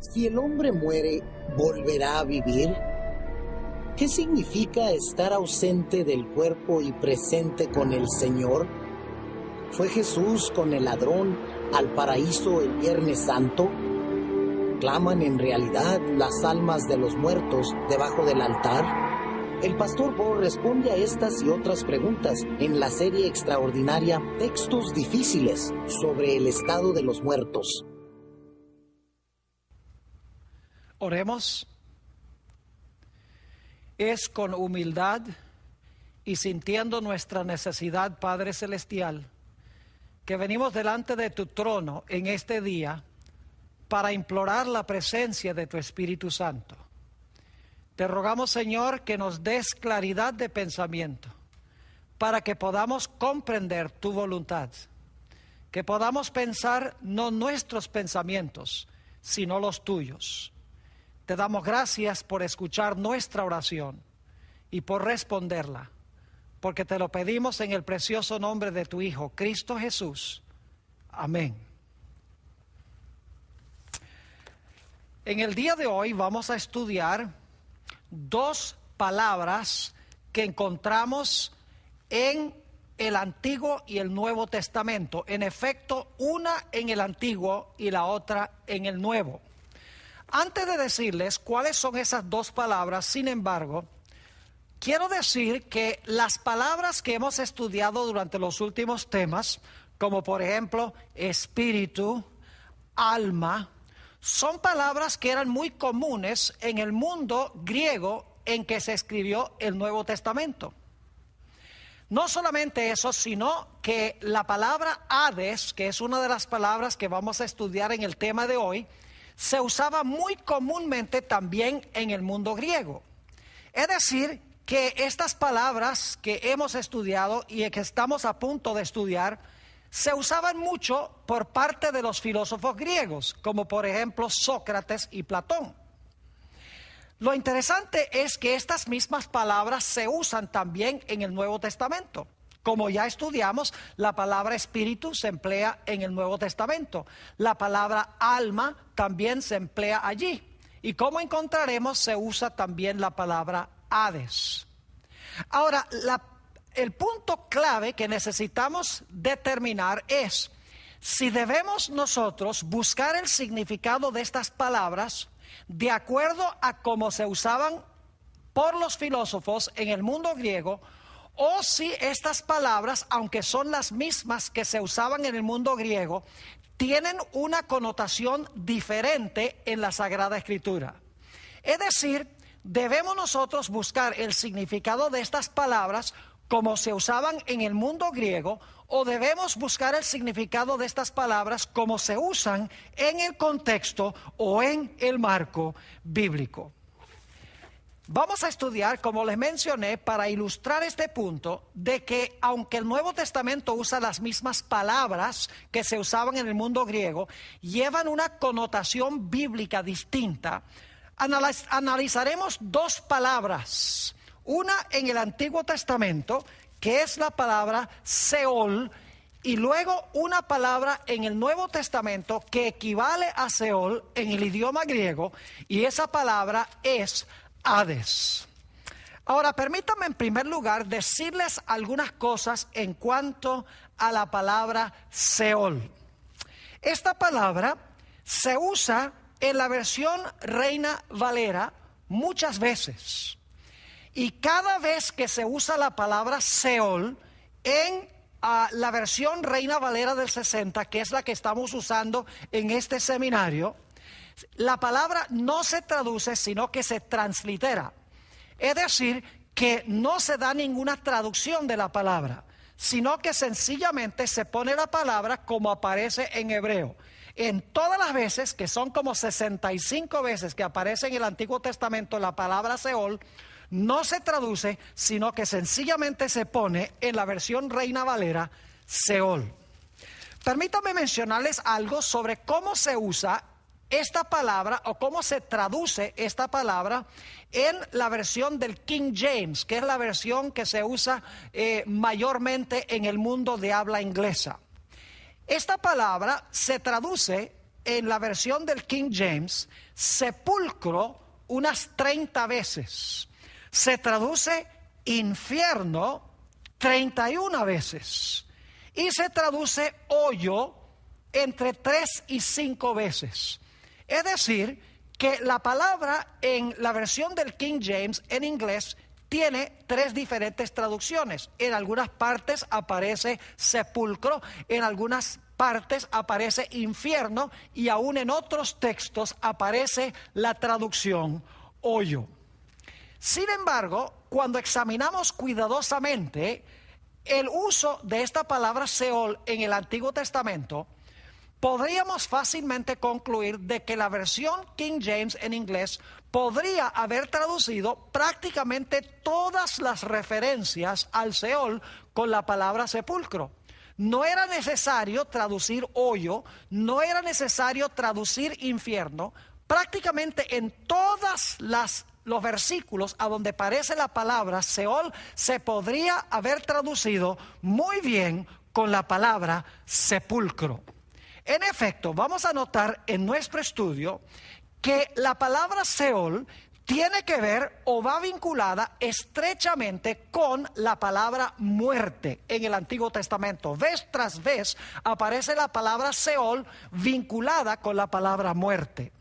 Si el hombre muere, ¿volverá a vivir? ¿Qué significa estar ausente del cuerpo y presente con el Señor? ¿Fue Jesús con el ladrón al paraíso el Viernes Santo? ¿Claman en realidad las almas de los muertos debajo del altar? El pastor Bo responde a estas y otras preguntas en la serie extraordinaria Textos Difíciles sobre el estado de los muertos. Oremos. Es con humildad y sintiendo nuestra necesidad, Padre Celestial, que venimos delante de tu trono en este día para implorar la presencia de tu Espíritu Santo. Te rogamos, Señor, que nos des claridad de pensamiento para que podamos comprender tu voluntad, que podamos pensar no nuestros pensamientos, sino los tuyos. Te damos gracias por escuchar nuestra oración y por responderla, porque te lo pedimos en el precioso nombre de tu Hijo, Cristo Jesús. Amén. En el día de hoy vamos a estudiar dos palabras que encontramos en el Antiguo y el Nuevo Testamento. En efecto, una en el Antiguo y la otra en el Nuevo. Antes de decirles cuáles son esas dos palabras, sin embargo, quiero decir que las palabras que hemos estudiado durante los últimos temas, como por ejemplo espíritu, alma, son palabras que eran muy comunes en el mundo griego en que se escribió el Nuevo Testamento. No solamente eso, sino que la palabra Hades, que es una de las palabras que vamos a estudiar en el tema de hoy, se usaba muy comúnmente también en el mundo griego. Es decir, que estas palabras que hemos estudiado y que estamos a punto de estudiar se usaban mucho por parte de los filósofos griegos, como por ejemplo Sócrates y Platón. Lo interesante es que estas mismas palabras se usan también en el Nuevo Testamento. Como ya estudiamos, la palabra espíritu se emplea en el Nuevo Testamento. La palabra alma también se emplea allí. Y como encontraremos, se usa también la palabra Hades. Ahora, el punto clave que necesitamos determinar es si debemos nosotros buscar el significado de estas palabras de acuerdo a cómo se usaban por los filósofos en el mundo griego, o si estas palabras, aunque son las mismas que se usaban en el mundo griego, tienen una connotación diferente en la Sagrada Escritura. Es decir, debemos nosotros buscar el significado de estas palabras como se usaban en el mundo griego, o debemos buscar el significado de estas palabras como se usan en el contexto o en el marco bíblico. Vamos a estudiar, como les mencioné, para ilustrar este punto, de que aunque el Nuevo Testamento usa las mismas palabras que se usaban en el mundo griego, llevan una connotación bíblica distinta. Analizaremos dos palabras. Una en el Antiguo Testamento, que es la palabra Seol, y luego una palabra en el Nuevo Testamento que equivale a Seol en el idioma griego, y esa palabra es Hades. Ahora, permítanme en primer lugar decirles algunas cosas en cuanto a la palabra Seol. Esta palabra se usa en la versión Reina Valera muchas veces. Y cada vez que se usa la palabra Seol en la versión Reina Valera del 60, que es la que estamos usando en este seminario, la palabra no se traduce, sino que se translitera. Es decir, que no se da ninguna traducción de la palabra, sino que sencillamente se pone la palabra como aparece en hebreo. En todas las veces, que son como 65 veces que aparece en el Antiguo Testamento la palabra Seol, no se traduce, sino que sencillamente se pone en la versión Reina Valera Seol. Permítanme mencionarles algo sobre cómo se usa esta palabra o cómo se traduce esta palabra en la versión del King James, que es la versión que se usa mayormente en el mundo de habla inglesa. Esta palabra se traduce en la versión del King James sepulcro unas 30 veces. Se traduce infierno 31 veces. Y se traduce hoyo entre 3 y 5 veces. Es decir, que la palabra en la versión del King James en inglés tiene 3 diferentes traducciones. En algunas partes aparece sepulcro, en algunas partes aparece infierno y aún en otros textos aparece la traducción hoyo. Sin embargo, cuando examinamos cuidadosamente el uso de esta palabra Seol en el Antiguo Testamento, podríamos fácilmente concluir de que la versión King James en inglés podría haber traducido prácticamente todas las referencias al Seol con la palabra sepulcro. No era necesario traducir hoyo, no era necesario traducir infierno. Prácticamente en todos los versículos a donde aparece la palabra Seol se podría haber traducido muy bien con la palabra sepulcro. En efecto, vamos a notar en nuestro estudio que la palabra Seol tiene que ver o va vinculada estrechamente con la palabra muerte en el Antiguo Testamento. Vez tras vez aparece la palabra Seol vinculada con la palabra muerte.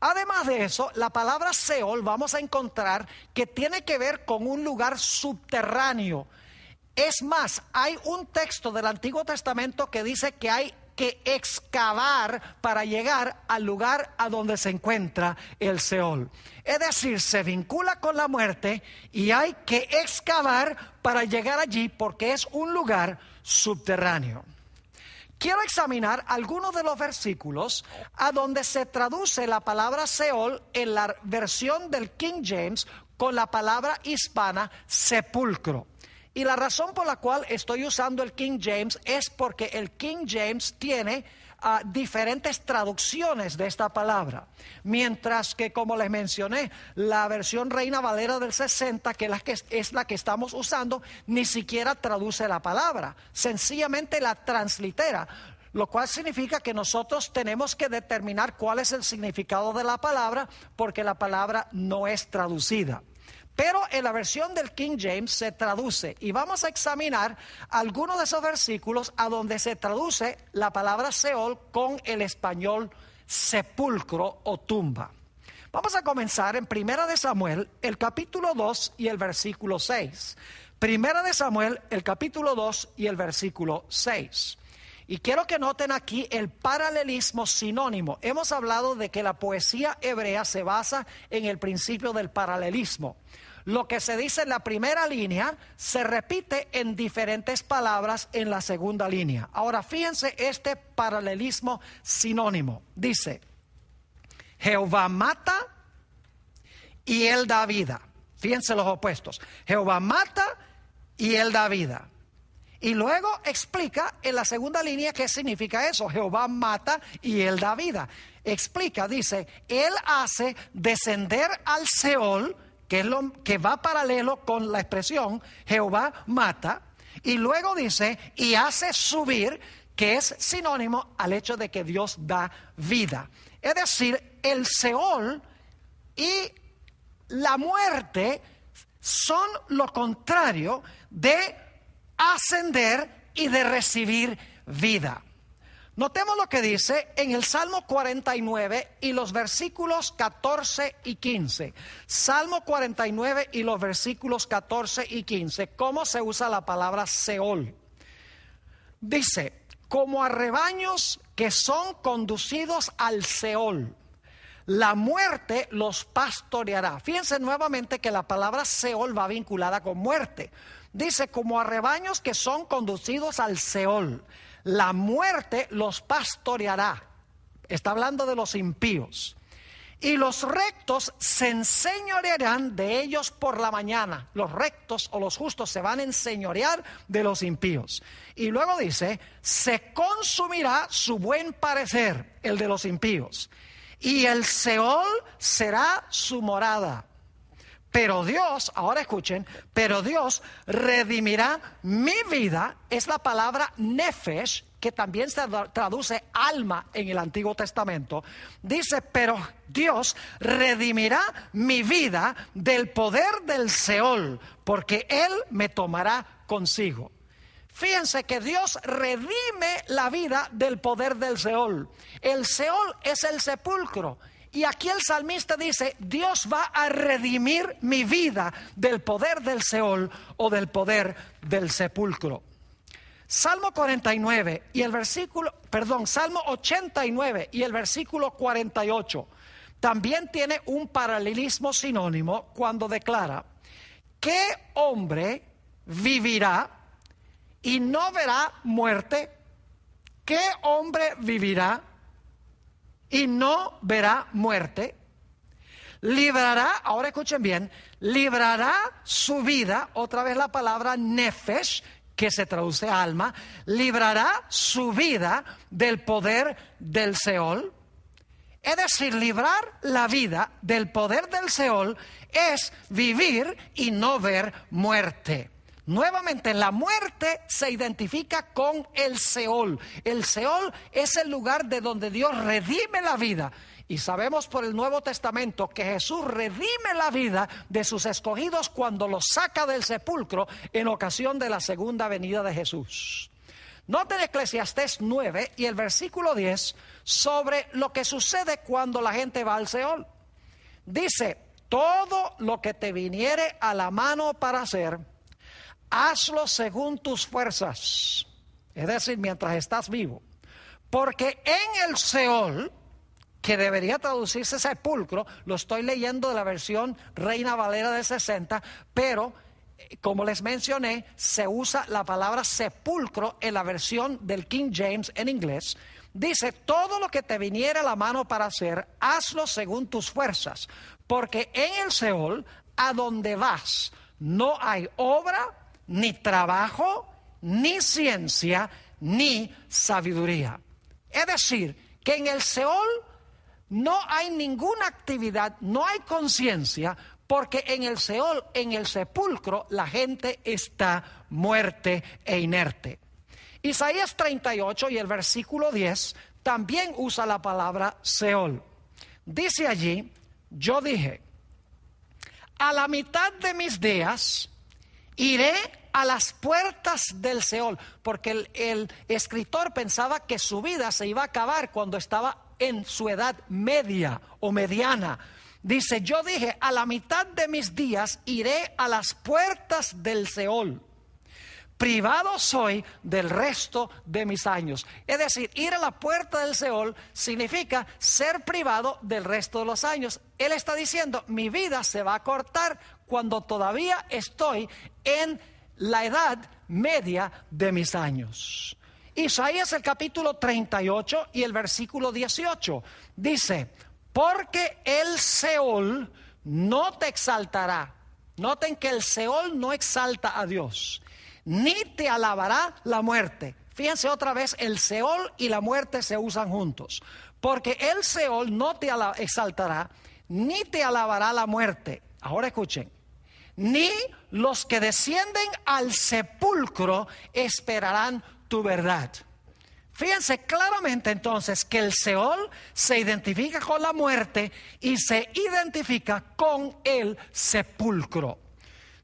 Además de eso, la palabra Seol vamos a encontrar que tiene que ver con un lugar subterráneo. Es más, hay un texto del Antiguo Testamento que dice que hay que excavar para llegar al lugar a donde se encuentra el Seol. Es decir, se vincula con la muerte y hay que excavar para llegar allí porque es un lugar subterráneo. Quiero examinar algunos de los versículos a donde se traduce la palabra Seol en la versión del King James con la palabra hispana sepulcro. Y la razón por la cual estoy usando el King James es porque el King James tiene diferentes traducciones de esta palabra. Mientras que, como les mencioné, la versión Reina Valera del 60, que es la que estamos usando, ni siquiera traduce la palabra. Sencillamente la translitera. Lo cual significa que nosotros tenemos que determinar cuál es el significado de la palabra porque la palabra no es traducida. Pero en la versión del King James se traduce y vamos a examinar algunos de esos versículos a donde se traduce la palabra Seol con el español sepulcro o tumba. Vamos a comenzar en 1 de Samuel, el capítulo 2 y el versículo 6. 1 de Samuel, el capítulo 2 y el versículo 6. Y quiero que noten aquí el paralelismo sinónimo. Hemos hablado de que la poesía hebrea se basa en el principio del paralelismo. Lo que se dice en la primera línea se repite en diferentes palabras en la segunda línea. Ahora fíjense este paralelismo sinónimo. Dice, Jehová mata y él da vida. Fíjense los opuestos. Jehová mata y él da vida. Y luego explica en la segunda línea qué significa eso. Jehová mata y él da vida. Explica, dice, él hace descender al Seol, que es lo que va paralelo con la expresión Jehová mata, y luego dice, y hace subir, que es sinónimo al hecho de que Dios da vida. Es decir, el Seol y la muerte son lo contrario de ascender y de recibir vida. Notemos lo que dice en el Salmo 49 y los versículos 14 y 15. Salmo 49 y los versículos 14 y 15. ¿Cómo se usa la palabra Seol? Dice, como a rebaños que son conducidos al Seol, la muerte los pastoreará. Fíjense nuevamente que la palabra Seol va vinculada con muerte. Dice, como a rebaños que son conducidos al Seol, la muerte los pastoreará. Está hablando de los impíos. Y los rectos se enseñorearán de ellos por la mañana. Los rectos o los justos se van a enseñorear de los impíos. Y luego dice, se consumirá su buen parecer, el de los impíos. Y el Seol será su morada. Pero Dios, ahora escuchen, pero Dios redimirá mi vida, es la palabra nefesh, que también se traduce alma en el Antiguo Testamento, dice, pero Dios redimirá mi vida del poder del Seol, porque Él me tomará consigo. Fíjense que Dios redime la vida del poder del Seol. El Seol es el sepulcro. Y aquí el salmista dice, Dios va a redimir mi vida del poder del Seol o del poder del sepulcro. Salmo 89 y el versículo, Salmo 89 y el versículo 48 también tiene un paralelismo sinónimo cuando declara: ¿qué hombre vivirá y no verá muerte? ¿Qué hombre vivirá y no verá muerte? Librará, ahora escuchen bien, librará su vida, otra vez la palabra nefesh, que se traduce alma, librará su vida del poder del Seol. Es decir, librar la vida del poder del Seol es vivir y no ver muerte. Nuevamente, la muerte se identifica con el Seol. El Seol es el lugar de donde Dios redime la vida. Y sabemos por el Nuevo Testamento que Jesús redime la vida de sus escogidos cuando los saca del sepulcro en ocasión de la segunda venida de Jesús. Noten Eclesiastés 9 y el versículo 10 sobre lo que sucede cuando la gente va al Seol. Dice: todo lo que te viniere a la mano para hacer, hazlo según tus fuerzas, es decir, mientras estás vivo, porque en el Seol, que debería traducirse sepulcro, lo estoy leyendo de la versión Reina Valera de 60, pero como les mencioné, se usa la palabra sepulcro en la versión del King James en inglés. Dice: todo lo que te viniera a la mano para hacer, hazlo según tus fuerzas, porque en el Seol, a donde vas, no hay obra, ni trabajo, ni ciencia, ni sabiduría. Es decir, que en el Seol no hay ninguna actividad, no hay conciencia, porque en el Seol, en el sepulcro, la gente está muerte e inerte. Isaías 38 y el versículo 10 también usa la palabra Seol. Dice allí: yo dije, a la mitad de mis días iré a las puertas del Seol, porque el escritor pensaba que su vida se iba a acabar cuando estaba en su edad media o mediana. Dice: yo dije, a la mitad de mis días iré a las puertas del Seol. Privado soy del resto de mis años. Es decir, ir a la puerta del Seol significa ser privado del resto de los años. Él está diciendo: mi vida se va a cortar cuando todavía estoy en la edad media de mis años. Isaías el capítulo 38 y el versículo 18 dice: porque el Seol no te exaltará. Noten que el Seol no exalta a Dios, ni te alabará la muerte. Fíjense otra vez, el Seol y la muerte se usan juntos. Porque el Seol no te exaltará, ni te alabará la muerte. Ahora escuchen: ni los que descienden al sepulcro esperarán tu verdad. Fíjense claramente entonces que el Seol se identifica con la muerte y se identifica con el sepulcro.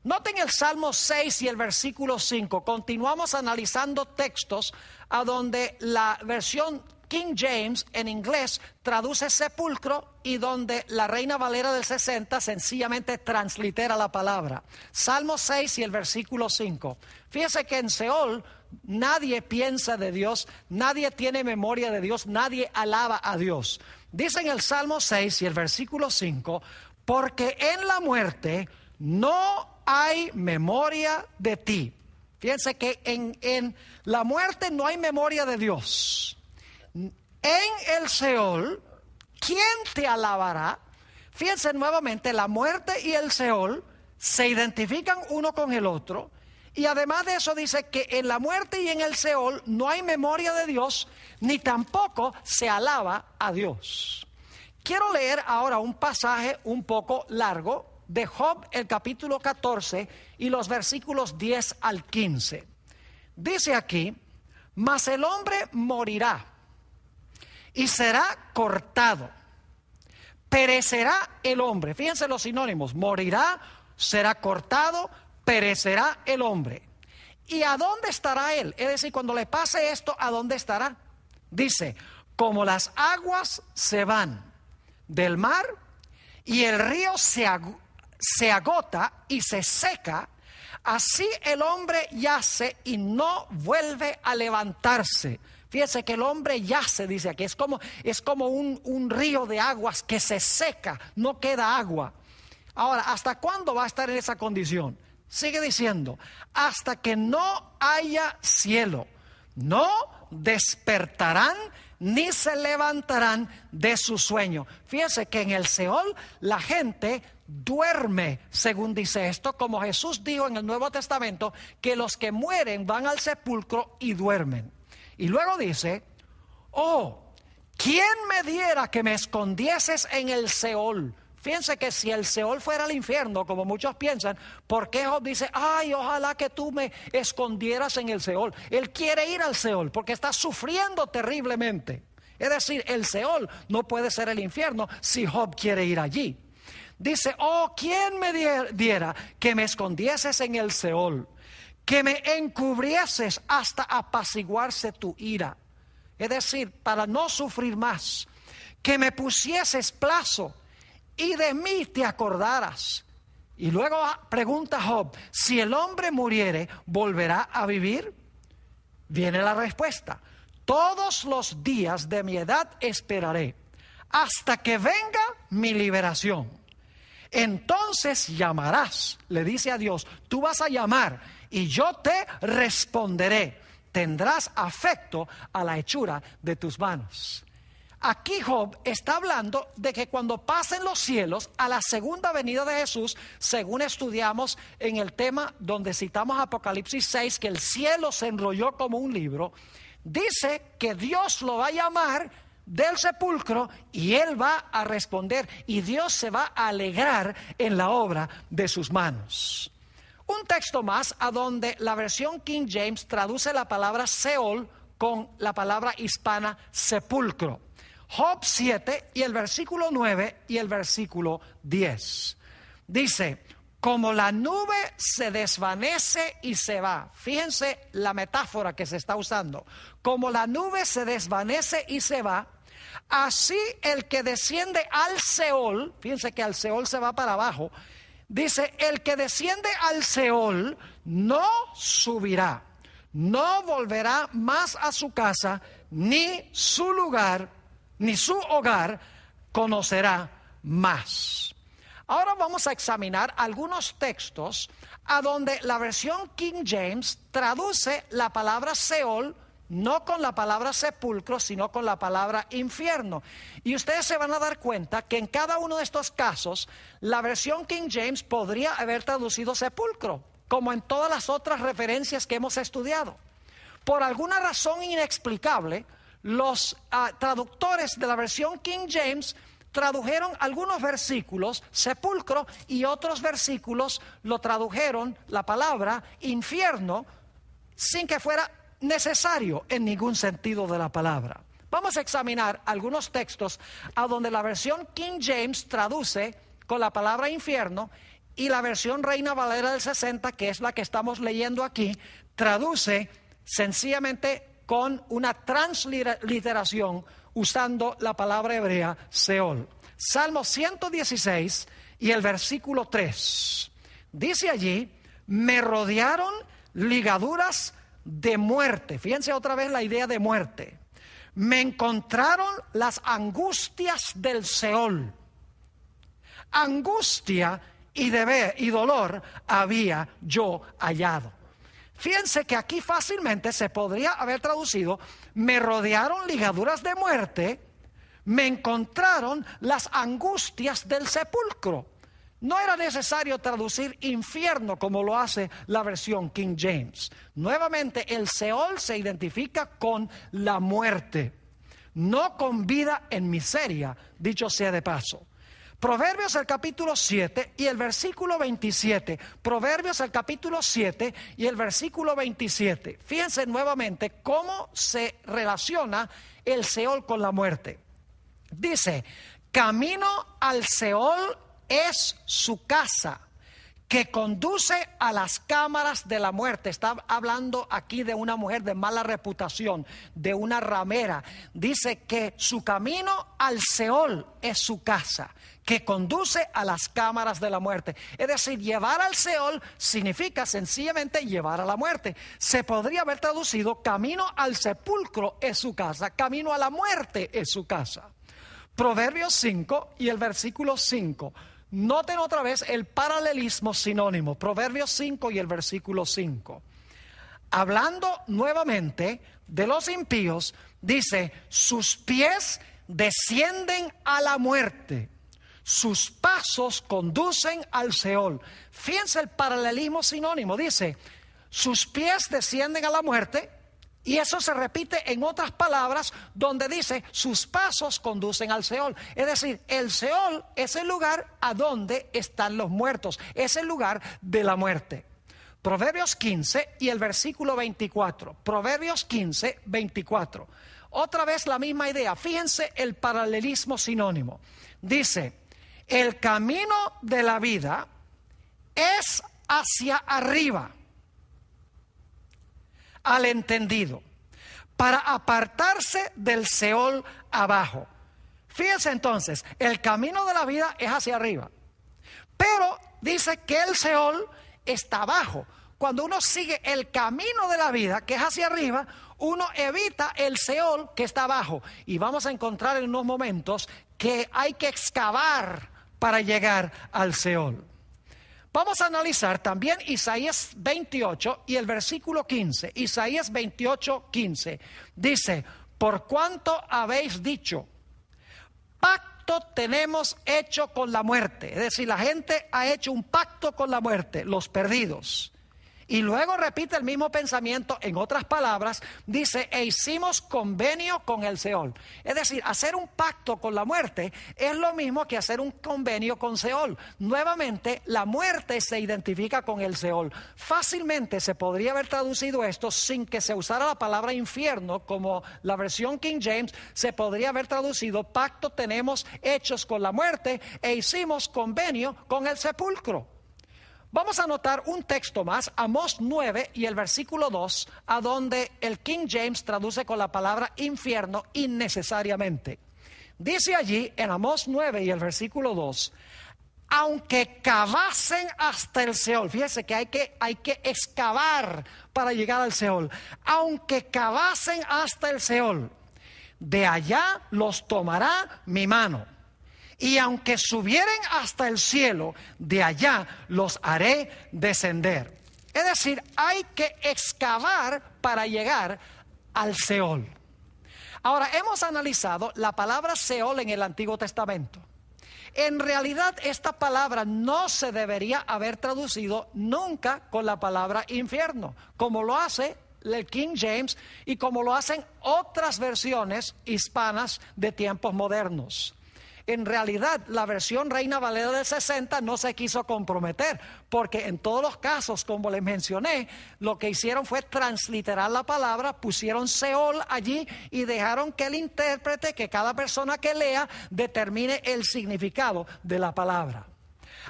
Noten el Salmo 6 y el versículo 5. Continuamos analizando textos a donde la versión King James en inglés traduce sepulcro y donde la Reina Valera del 60 sencillamente translitera la palabra. Salmo 6 y el versículo 5. Fíjense que en Seol nadie piensa de Dios, nadie tiene memoria de Dios, nadie alaba a Dios. Dice en el Salmo 6 y el versículo 5: porque en la muerte no hay memoria de ti. Fíjense que en la muerte no hay memoria de Dios. En el Seol, ¿quién te alabará? Fíjense nuevamente, la muerte y el Seol se identifican uno con el otro. Y además de eso dice que en la muerte y en el Seol no hay memoria de Dios, ni tampoco se alaba a Dios. Quiero leer ahora un pasaje un poco largo de Job, el capítulo 14 y los versículos 10 al 15. Dice aquí: Mas el hombre morirá y será cortado. Perecerá el hombre. Fíjense los sinónimos. Morirá, será cortado, perecerá el hombre. ¿Y a dónde estará él? Es decir, cuando le pase esto, ¿a dónde estará? Dice, como las aguas se van del mar y el río se agota y se seca, así el hombre yace y no vuelve a levantarse. Fíjense que el hombre yace, dice aquí, es como un río de aguas que se seca, no queda agua. Ahora, ¿hasta cuándo va a estar en esa condición? Sigue diciendo, hasta que no haya cielo, no despertarán ni se levantarán de su sueño. Fíjense que en el Seol la gente duerme, según dice esto, como Jesús dijo en el Nuevo Testamento, que los que mueren van al sepulcro y duermen. Y luego dice, oh, ¿quién me diera que me escondieses en el Seol? Fíjense que si el Seol fuera el infierno, como muchos piensan, ¿por qué Job dice, ay, ojalá que tú me escondieras en el Seol? Él quiere ir al Seol porque está sufriendo terriblemente. Es decir, el Seol no puede ser el infierno si Job quiere ir allí. Dice, oh, ¿quién me diera que me escondieses en el Seol? Que me encubrieses hasta apaciguarse tu ira. Es decir, para no sufrir más. Que me pusieses plazo y de mí te acordaras. Y luego pregunta Job, si el hombre muriere, ¿volverá a vivir? Viene la respuesta, todos los días de mi edad esperaré, hasta que venga mi liberación. Entonces llamarás, le dice a Dios, tú vas a llamar y yo te responderé. Tendrás afecto a la hechura de tus manos. Aquí Job está hablando de que cuando pasen los cielos a la segunda venida de Jesús, según estudiamos en el tema donde citamos Apocalipsis 6, que el cielo se enrolló como un libro, dice que Dios lo va a llamar del sepulcro y él va a responder y Dios se va a alegrar en la obra de sus manos. Un texto más a donde la versión King James traduce la palabra Seol con la palabra hispana sepulcro. Job 7 y el versículo 9 y el versículo 10. Dice, como la nube se desvanece y se va. Fíjense la metáfora que se está usando. Como la nube se desvanece y se va, así el que desciende al Seol, fíjense que al Seol se va para abajo, dice, el que desciende al Seol no subirá, no volverá más a su casa, ni su lugar, ni su hogar conocerá más. Ahora vamos a examinar algunos textos a donde la versión King James traduce la palabra Seol no con la palabra sepulcro, sino con la palabra infierno. Y ustedes se van a dar cuenta que en cada uno de estos casos, la versión King James podría haber traducido sepulcro, como en todas las otras referencias que hemos estudiado. Por alguna razón inexplicable, los traductores de la versión King James tradujeron algunos versículos sepulcro y otros versículos lo tradujeron la palabra infierno sin que fuera necesario en ningún sentido de la palabra. Vamos a examinar algunos textos a donde la versión King James traduce con la palabra infierno y la versión Reina Valera del 60, que es la que estamos leyendo aquí, traduce sencillamente con una transliteración usando la palabra hebrea Seol. Salmo 116 y el versículo 3. Dice allí, me rodearon ligaduras de muerte. Fíjense otra vez la idea de muerte. Me encontraron las angustias del Seol. Angustia y dolor había yo hallado. Fíjense que aquí fácilmente se podría haber traducido, me rodearon ligaduras de muerte, me encontraron las angustias del sepulcro. No era necesario traducir infierno como lo hace la versión King James. Nuevamente, el Seol se identifica con la muerte, no con vida en miseria, dicho sea de paso. Proverbios el capítulo 7 y el versículo 27. Proverbios el capítulo 7 y el versículo 27. Fíjense nuevamente cómo se relaciona el Seol con la muerte. Dice, camino al Seol es su casa, que conduce a las cámaras de la muerte. Está hablando aquí de una mujer de mala reputación, de una ramera. Dice que su camino al Seol es su casa, que conduce a las cámaras de la muerte. Es decir, llevar al Seol significa sencillamente llevar a la muerte. Se podría haber traducido, camino al sepulcro es su casa, camino a la muerte es su casa. Proverbios 5 y el versículo 5. Noten otra vez el paralelismo sinónimo, Proverbios 5 y el versículo 5. Hablando nuevamente de los impíos, dice, sus pies descienden a la muerte, sus pasos conducen al Seol. Fíjense el paralelismo sinónimo, dice, sus pies descienden a la muerte, y eso se repite en otras palabras donde dice sus pasos conducen al Seol. Es decir, el Seol es el lugar a donde están los muertos, es el lugar de la muerte. Proverbios 15 y el versículo 24. Proverbios 15, 24. Otra vez la misma idea. Fíjense el paralelismo sinónimo. Dice, el camino de la vida es hacia arriba al entendido, para apartarse del Seol abajo. Fíjense entonces, el camino de la vida es hacia arriba, pero dice que el Seol está abajo. Cuando uno sigue el camino de la vida, que es hacia arriba, uno evita el Seol que está abajo. Y vamos a encontrar en unos momentos que hay que excavar para llegar al Seol. Vamos a analizar también Isaías 28 y el versículo 15. Isaías 28, 15. Dice, por cuanto habéis dicho, pacto tenemos hecho con la muerte. Es decir, la gente ha hecho un pacto con la muerte, los perdidos. Y luego repite el mismo pensamiento en otras palabras, dice, e hicimos convenio con el Seol. Es decir, hacer un pacto con la muerte es lo mismo que hacer un convenio con Seol. Nuevamente, la muerte se identifica con el Seol. Fácilmente se podría haber traducido esto sin que se usara la palabra infierno, como la versión King James, se podría haber traducido, pacto tenemos hechos con la muerte e hicimos convenio con el sepulcro. Vamos a anotar un texto más, Amós 9 y el versículo 2, a donde el King James traduce con la palabra infierno innecesariamente. Dice allí en Amós 9 y el versículo 2, aunque cavasen hasta el Seol, fíjese que hay que excavar para llegar al Seol, aunque cavasen hasta el Seol, de allá los tomará mi mano. Y aunque subieren hasta el cielo, de allá los haré descender. Es decir, hay que excavar para llegar al Seol. Ahora, hemos analizado la palabra Seol en el Antiguo Testamento. En realidad, esta palabra no se debería haber traducido nunca con la palabra infierno, como lo hace el King James y como lo hacen otras versiones hispanas de tiempos modernos. En realidad, la versión Reina Valera del 60 no se quiso comprometer, porque en todos los casos, como les mencioné, lo que hicieron fue transliterar la palabra, pusieron Seol allí y dejaron que el intérprete, que cada persona que lea, determine el significado de la palabra.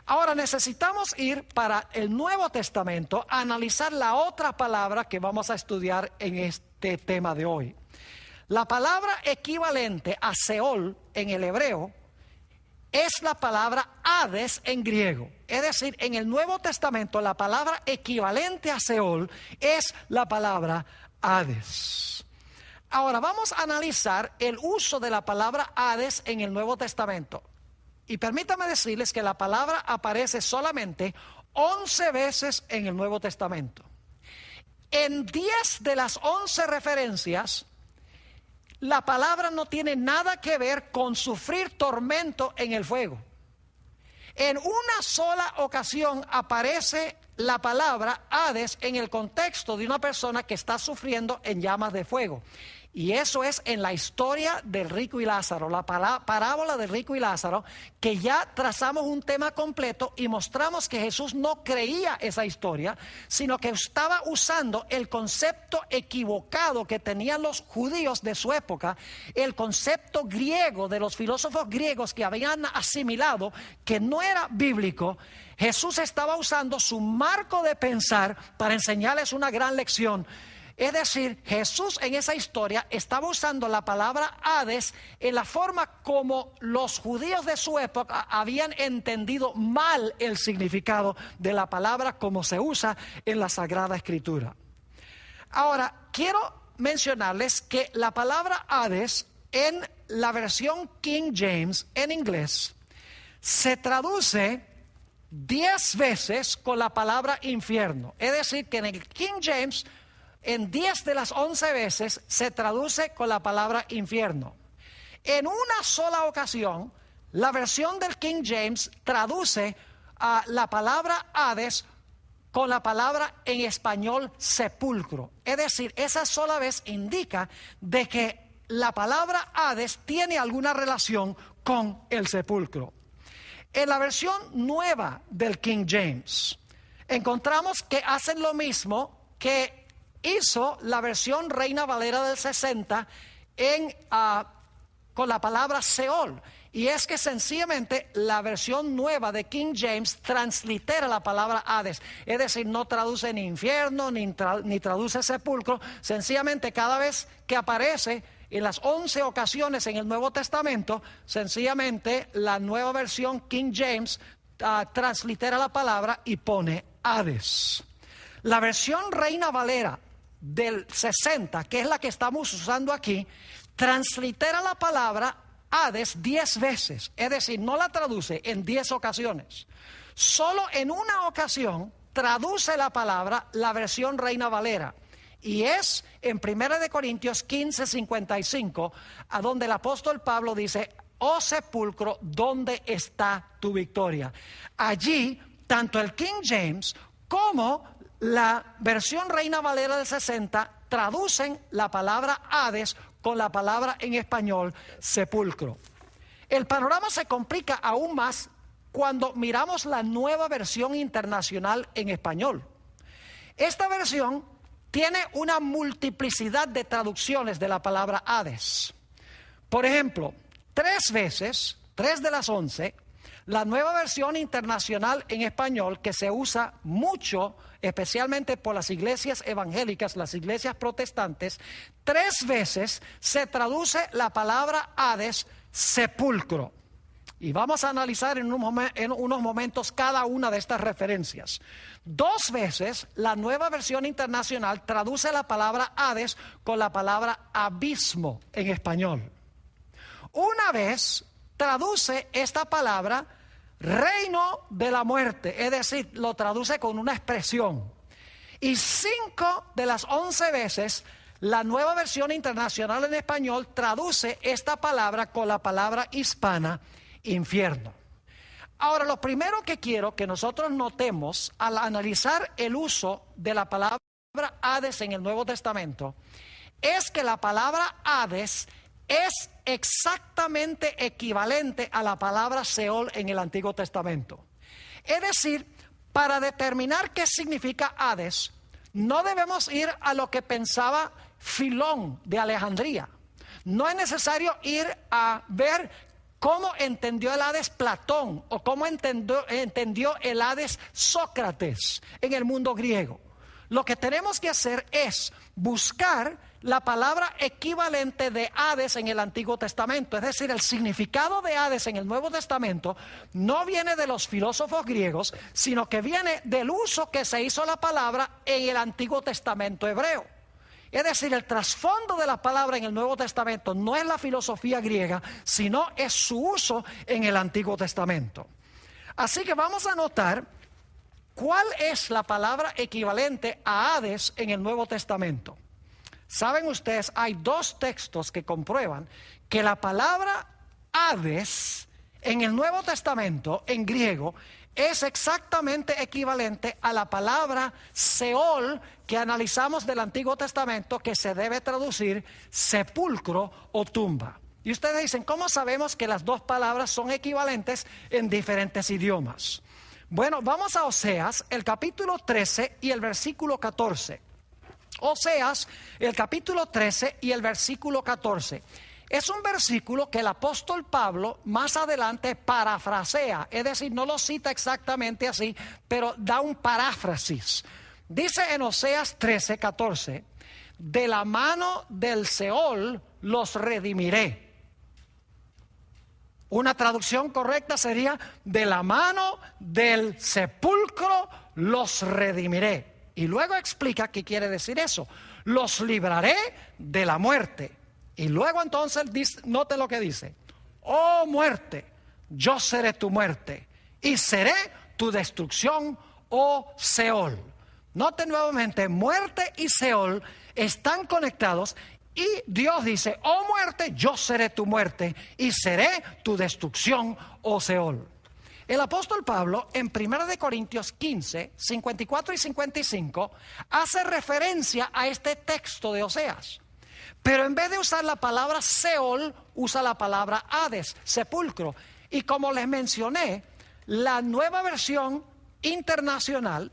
Ahora necesitamos ir para el Nuevo Testamento a analizar la otra palabra que vamos a estudiar en este tema de hoy. La palabra equivalente a Seol en el hebreo es la palabra Hades en griego. Es decir, en el Nuevo Testamento la palabra equivalente a Seol es la palabra Hades. Ahora vamos a analizar el uso de la palabra Hades en el Nuevo Testamento. Y permítame decirles que la palabra aparece solamente 11 veces en el Nuevo Testamento. En 10 de las 11 referencias, la palabra no tiene nada que ver con sufrir tormento en el fuego. En una sola ocasión aparece la palabra Hades en el contexto de una persona que está sufriendo en llamas de fuego. Y eso es en la historia del rico y Lázaro, la parábola del rico y Lázaro, que ya trazamos un tema completo y mostramos que Jesús no creía esa historia, sino que estaba usando el concepto equivocado que tenían los judíos de su época, el concepto griego de los filósofos griegos que habían asimilado, que no era bíblico. Jesús estaba usando su marco de pensar para enseñarles una gran lección. Es decir, Jesús en esa historia estaba usando la palabra Hades en la forma como los judíos de su época habían entendido mal el significado de la palabra como se usa en la Sagrada Escritura. Ahora, quiero mencionarles que la palabra Hades en la versión King James en inglés se traduce 10 veces con la palabra infierno. Es decir, que en el King James, en 10 de las 11 veces se traduce con la palabra infierno. En una sola ocasión, la versión del King James traduce a la palabra Hades con la palabra en español sepulcro. Es decir, esa sola vez indica de que la palabra Hades tiene alguna relación con el sepulcro. En la versión nueva del King James, encontramos que hacen lo mismo que hizo la versión Reina Valera del 60 con la palabra Seol. Y es que sencillamente la versión nueva de King James translitera la palabra Hades. Es decir, no traduce ni infierno ni traduce sepulcro. Sencillamente cada vez que aparece en las 11 ocasiones en el Nuevo Testamento, sencillamente la nueva versión King James translitera la palabra y pone Hades. La versión Reina Valera del 60, que es la que estamos usando aquí, translitera la palabra Hades 10 veces, es decir, no la traduce en 10 ocasiones. Solo en una ocasión traduce la palabra la versión Reina Valera, y es en 1 Corintios 15:55, a donde el apóstol Pablo dice: oh sepulcro, ¿dónde está tu victoria? Allí, tanto el King James como la versión Reina Valera del 60 traducen la palabra Hades con la palabra en español sepulcro. El panorama se complica aún más cuando miramos la nueva versión internacional en español. Esta versión tiene una multiplicidad de traducciones de la palabra Hades. Por ejemplo, 3 veces, 3 de las 11, la nueva versión internacional en español, que se usa mucho, especialmente por las iglesias evangélicas, las iglesias protestantes, 3 veces se traduce la palabra Hades sepulcro. Y vamos a analizar en unos momentos cada una de estas referencias. 2 veces la nueva versión internacional traduce la palabra Hades con la palabra abismo en español. Una vez traduce esta palabra reino de la muerte, es decir, lo traduce con una expresión. Y 5 de las 11 veces la nueva versión internacional en español traduce esta palabra con la palabra hispana infierno. Ahora, lo primero que quiero que nosotros notemos al analizar el uso de la palabra Hades en el Nuevo Testamento es que la palabra Hades es exactamente equivalente a la palabra Seol en el Antiguo Testamento. Es decir, para determinar qué significa Hades, no debemos ir a lo que pensaba Filón de Alejandría. No es necesario ir a ver cómo entendió el Hades Platón o cómo entendió el Hades Sócrates en el mundo griego. Lo que tenemos que hacer es buscar la palabra equivalente de Hades en el Antiguo Testamento. Es decir, el significado de Hades en el Nuevo Testamento no viene de los filósofos griegos, sino que viene del uso que se hizo la palabra en el Antiguo Testamento hebreo. Es decir, el trasfondo de la palabra en el Nuevo Testamento no es la filosofía griega, sino es su uso en el Antiguo Testamento. Así que vamos a notar cuál es la palabra equivalente a Hades en el Nuevo Testamento. Saben ustedes, hay 2 textos que comprueban que la palabra Hades en el Nuevo Testamento, en griego, es exactamente equivalente a la palabra Seol que analizamos del Antiguo Testamento, que se debe traducir sepulcro o tumba. Y ustedes dicen, ¿cómo sabemos que las dos palabras son equivalentes en diferentes idiomas? Bueno, vamos a Oseas, el capítulo 13 y el versículo 14. Oseas, el capítulo 13 y el versículo 14. Es un versículo que el apóstol Pablo más adelante parafrasea, es decir, no lo cita exactamente así, pero da un paráfrasis. Dice en Oseas 13, 14, de la mano del Seol los redimiré. Una traducción correcta sería, de la mano del sepulcro los redimiré. Y luego explica qué quiere decir eso. Los libraré de la muerte. Y luego entonces, note lo que dice. Oh muerte, yo seré tu muerte y seré tu destrucción, oh Seol. Note nuevamente, muerte y Seol están conectados. Y Dios dice, oh muerte, yo seré tu muerte y seré tu destrucción, oh Seol. El apóstol Pablo en 1 Corintios 15, 54 y 55 hace referencia a este texto de Oseas. Pero en vez de usar la palabra Seol, usa la palabra Hades, sepulcro. Y como les mencioné, la nueva versión internacional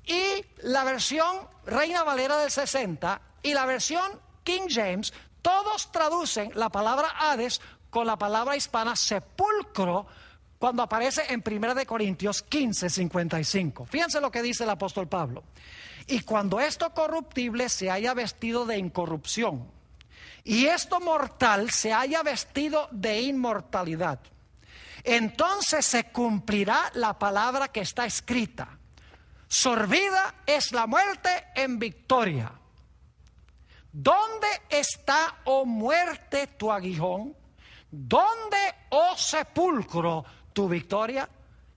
y la versión Reina Valera del 60 y la versión King James, todos traducen la palabra Hades con la palabra hispana sepulcro cuando aparece en 1 Corintios 15, 55. Fíjense lo que dice el apóstol Pablo. Y cuando esto corruptible se haya vestido de incorrupción y esto mortal se haya vestido de inmortalidad, entonces se cumplirá la palabra que está escrita. Sorbida es la muerte en victoria. ¿Dónde está, oh muerte, tu aguijón? ¿Dónde, oh sepulcro, tu victoria?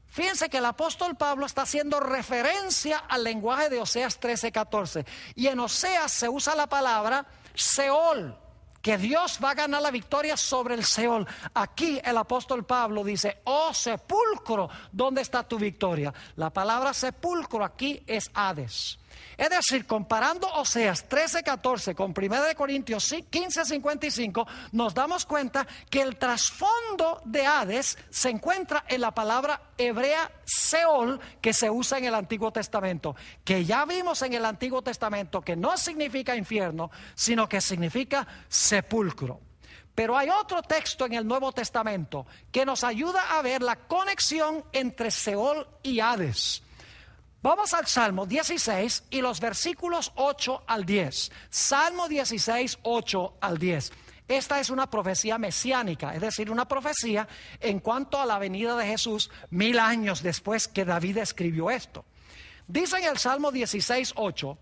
Fíjense que el apóstol Pablo está haciendo referencia al lenguaje de Oseas 13, 14. Y en Oseas se usa la palabra Seol, que Dios va a ganar la victoria sobre el Seol. Aquí el apóstol Pablo dice, oh sepulcro, ¿dónde está tu victoria? La palabra sepulcro aquí es Hades. Es decir, comparando Oseas 13:14 con 1 Corintios 15:55, nos damos cuenta que el trasfondo de Hades se encuentra en la palabra hebrea Seol, que se usa en el Antiguo Testamento, que ya vimos en el Antiguo Testamento que no significa infierno, sino que significa sepulcro. Pero hay otro texto en el Nuevo Testamento que nos ayuda a ver la conexión entre Seol y Hades. Vamos al Salmo 16 y los versículos 8 al 10. Salmo 16, 8 al 10. Esta es una profecía mesiánica, es decir, una profecía en cuanto a la venida de Jesús 1000 años después que David escribió esto. Dice en el Salmo 16, 8,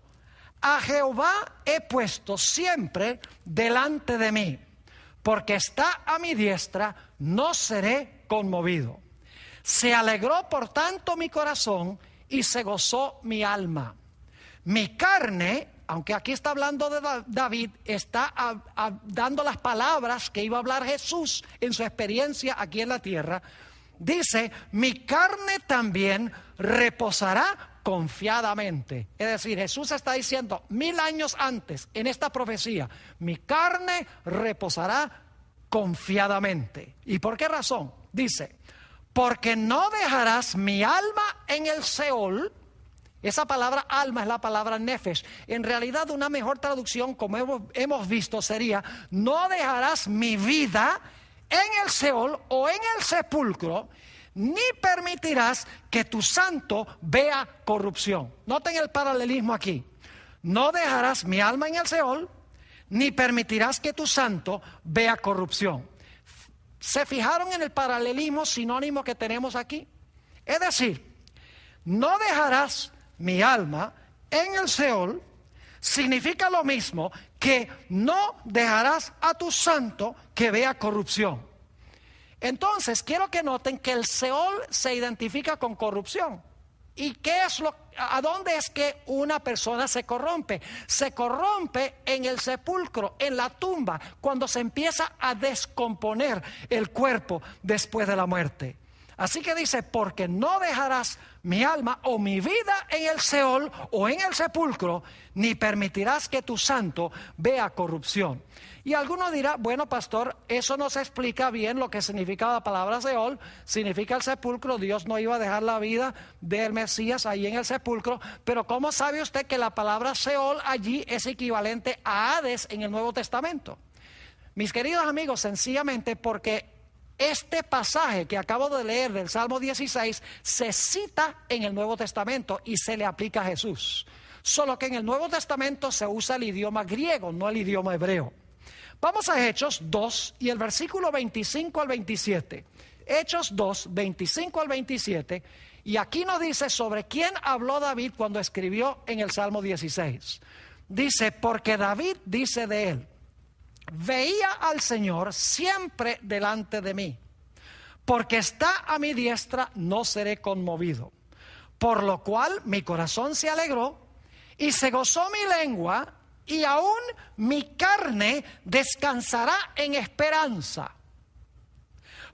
a Jehová he puesto siempre delante de mí, porque está a mi diestra, no seré conmovido. Se alegró por tanto mi corazón y se gozó mi alma. Mi carne, aunque aquí está hablando de David, está dando las palabras que iba a hablar Jesús en su experiencia aquí en la tierra. Dice, mi carne también reposará confiadamente. Es decir, Jesús está diciendo 1000 años antes en esta profecía, mi carne reposará confiadamente. ¿Y por qué razón? Dice, porque no dejarás mi alma en el Seol. Esa palabra alma es la palabra nefesh. En realidad una mejor traducción, como hemos visto, sería, no dejarás mi vida en el Seol o en el sepulcro, ni permitirás que tu santo vea corrupción. Noten el paralelismo aquí. No dejarás mi alma en el Seol, ni permitirás que tu santo vea corrupción. ¿Se fijaron en el paralelismo sinónimo que tenemos aquí? Es decir, no dejarás mi alma en el Seol significa lo mismo que no dejarás a tu santo que vea corrupción. Entonces, quiero que noten que el Seol se identifica con corrupción. ¿Y qué es ¿A dónde es que una persona se corrompe? Se corrompe en el sepulcro, en la tumba, cuando se empieza a descomponer el cuerpo después de la muerte. Así que dice, porque no dejarás mi alma o mi vida en el Seol o en el sepulcro, ni permitirás que tu santo vea corrupción. Y alguno dirá, bueno, pastor, eso no se explica bien lo que significa la palabra Seol. Significa el sepulcro. Dios no iba a dejar la vida del Mesías ahí en el sepulcro. Pero ¿cómo sabe usted que la palabra Seol allí es equivalente a Hades en el Nuevo Testamento? Mis queridos amigos, sencillamente porque este pasaje que acabo de leer del Salmo 16 se cita en el Nuevo Testamento y se le aplica a Jesús. Solo que en el Nuevo Testamento se usa el idioma griego, no el idioma hebreo. Vamos a Hechos 2 y el versículo 25 al 27. Hechos 2, 25 al 27. Y aquí nos dice sobre quién habló David cuando escribió en el Salmo 16. Dice, porque David dice de él: veía al Señor siempre delante de mí, porque está a mi diestra, no seré conmovido. Por lo cual mi corazón se alegró y se gozó mi lengua, y aún mi carne descansará en esperanza.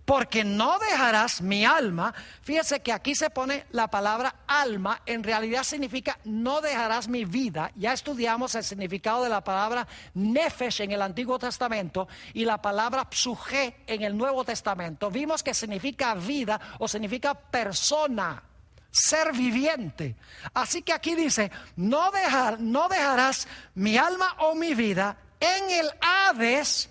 Porque no dejarás mi alma. Fíjese que aquí se pone la palabra alma, en realidad significa no dejarás mi vida. Ya estudiamos el significado de la palabra nefesh en el Antiguo Testamento y la palabra psuje en el Nuevo Testamento. Vimos que significa vida o significa persona, ser viviente. Así que aquí dice, no dejarás mi alma o mi vida en el Hades.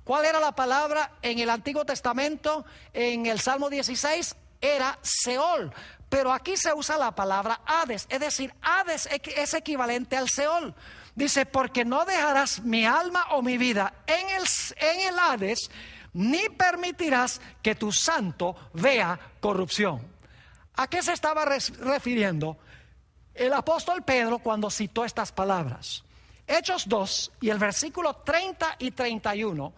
¿Cuál era la palabra en el Antiguo Testamento? En el Salmo 16 era Seol, pero aquí se usa la palabra Hades, es decir, Hades es equivalente al Seol. Dice, porque no dejarás mi alma o mi vida en el Hades, ni permitirás que tu santo vea corrupción. ¿A qué se estaba refiriendo el apóstol Pedro cuando citó estas palabras? Hechos 2 y el versículo 30 y 31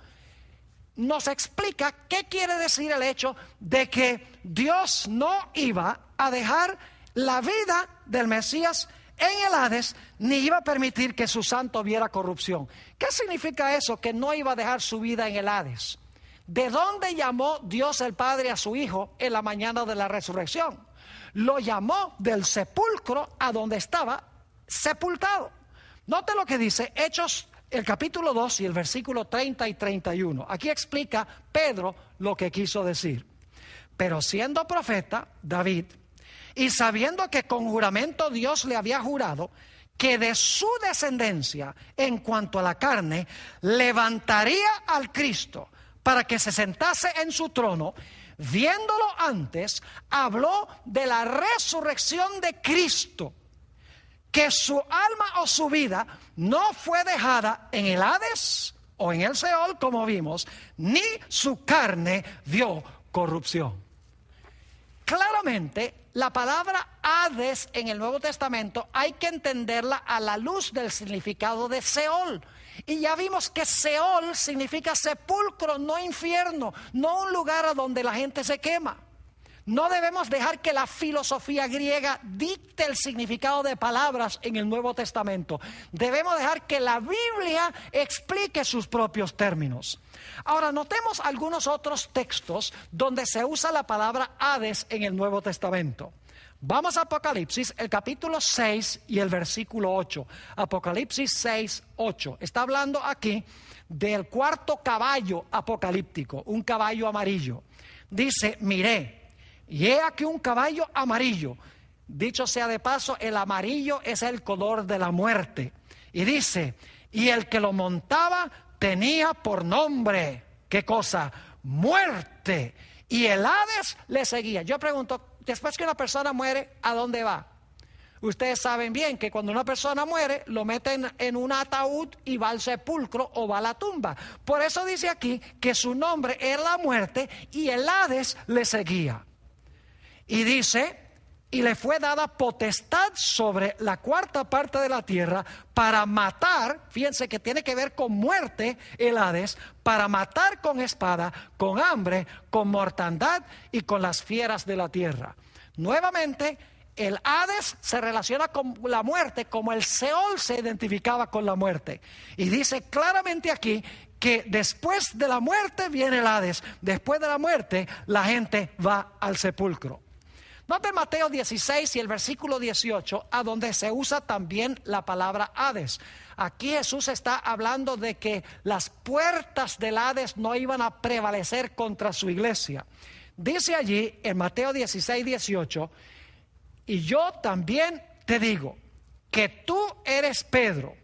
nos explica qué quiere decir el hecho de que Dios no iba a dejar la vida del Mesías en el Hades, ni iba a permitir que su santo viera corrupción. ¿Qué significa eso? Que no iba a dejar su vida en el Hades. ¿De dónde llamó Dios el Padre a su Hijo en la mañana de la resurrección? Lo llamó del sepulcro a donde estaba sepultado. Note lo que dice Hechos, el capítulo 2 y el versículo 30 y 31. Aquí explica Pedro lo que quiso decir. Pero siendo profeta, David, y sabiendo que con juramento Dios le había jurado que de su descendencia, en cuanto a la carne, levantaría al Cristo para que se sentase en su trono, viéndolo antes, habló de la resurrección de Cristo, que su alma o su vida no fue dejada en el Hades o en el Seol, como vimos, ni su carne vio corrupción. Claramente, la palabra Hades en el Nuevo Testamento hay que entenderla a la luz del significado de Seol. Y ya vimos que Seol significa sepulcro, no infierno, no un lugar a donde la gente se quema. No debemos dejar que la filosofía griega dicte el significado de palabras en el Nuevo Testamento. Debemos dejar que la Biblia explique sus propios términos. Ahora, notemos algunos otros textos donde se usa la palabra Hades en el Nuevo Testamento. Vamos a Apocalipsis, el capítulo 6 y el versículo 8. Apocalipsis 6, 8. Está hablando aquí del cuarto caballo apocalíptico, un caballo amarillo. Dice, miré. Y he aquí un caballo amarillo. Dicho sea de paso, el amarillo es el color de la muerte. Y dice, y el que lo montaba tenía por nombre, ¿qué cosa? Muerte. Y el Hades le seguía. Yo pregunto, después que una persona muere, ¿a dónde va? Ustedes saben bien que cuando una persona muere, lo meten en un ataúd y va al sepulcro o va a la tumba. Por eso dice aquí que su nombre era la muerte y el Hades le seguía. Y dice, y le fue dada potestad sobre la cuarta parte de la tierra para matar, fíjense que tiene que ver con muerte el Hades, para matar con espada, con hambre, con mortandad y con las fieras de la tierra. Nuevamente, El Hades se relaciona con la muerte como el Seol se identificaba con la muerte. Y dice claramente aquí que después de la muerte viene el Hades. Después de la muerte la gente va al sepulcro. Noten Mateo 16 y el versículo 18, a donde se usa también la palabra Hades. Aquí Jesús está hablando de que las puertas del Hades no iban a prevalecer contra su iglesia. Dice allí en Mateo 16, 18, y yo también te digo que tú eres Pedro,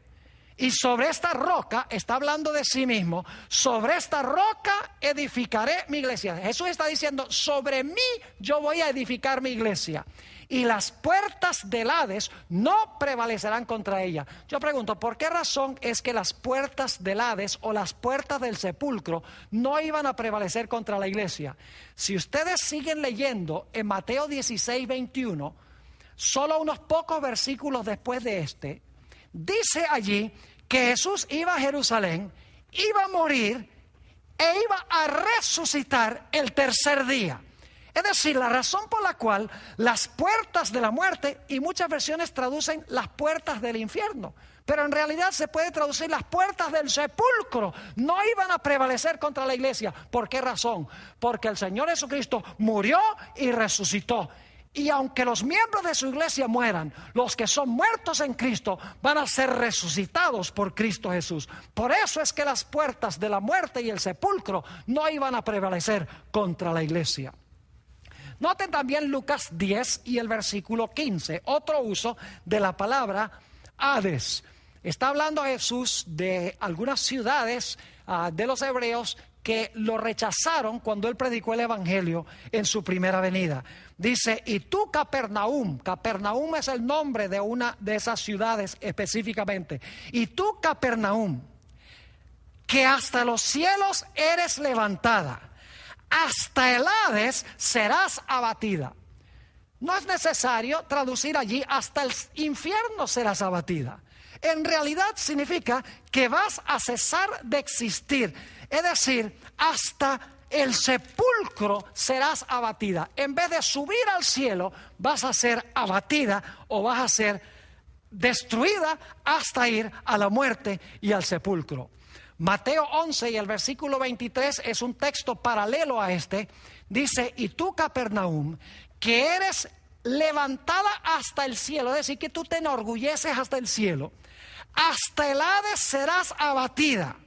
y sobre esta roca, está hablando de sí mismo, sobre esta roca edificaré mi iglesia. Jesús está diciendo, sobre mí yo voy a edificar mi iglesia, y las puertas del Hades no prevalecerán contra ella. Yo pregunto, ¿por qué razón es que las puertas del Hades o las puertas del sepulcro no iban a prevalecer contra la iglesia? Si ustedes siguen leyendo en Mateo 16, 21, solo unos pocos versículos después de este, dice allí que Jesús iba a Jerusalén, iba a morir e iba a resucitar el tercer día. Es decir, la razón por la cual las puertas de la muerte, y muchas versiones traducen las puertas del infierno, pero en realidad se puede traducir las puertas del sepulcro, no iban a prevalecer contra la iglesia. ¿Por qué razón? Porque el Señor Jesucristo murió y resucitó. Y aunque los miembros de su iglesia mueran, los que son muertos en Cristo van a ser resucitados por Cristo Jesús. Por eso es que las puertas de la muerte y el sepulcro no iban a prevalecer contra la iglesia. Noten también Lucas 10 y el versículo 15, otro uso de la palabra Hades. Está hablando Jesús de algunas ciudades de los hebreos que lo rechazaron cuando él predicó el evangelio en su primera venida. Dice, y tú Capernaum, Capernaum es el nombre de una de esas ciudades específicamente, y tú Capernaum, que hasta los cielos eres levantada, hasta el Hades serás abatida. No es necesario traducir allí hasta el infierno serás abatida. En realidad significa que vas a cesar de existir. Es decir, hasta el sepulcro serás abatida. En vez de subir al cielo, vas a ser abatida o vas a ser destruida hasta ir a la muerte y al sepulcro. Mateo 11 y el versículo 23 es un texto paralelo a este. Dice, y tú Capernaum, que eres levantada hasta el cielo, es decir, que tú te enorgulleces hasta el cielo, hasta el Hades serás abatida.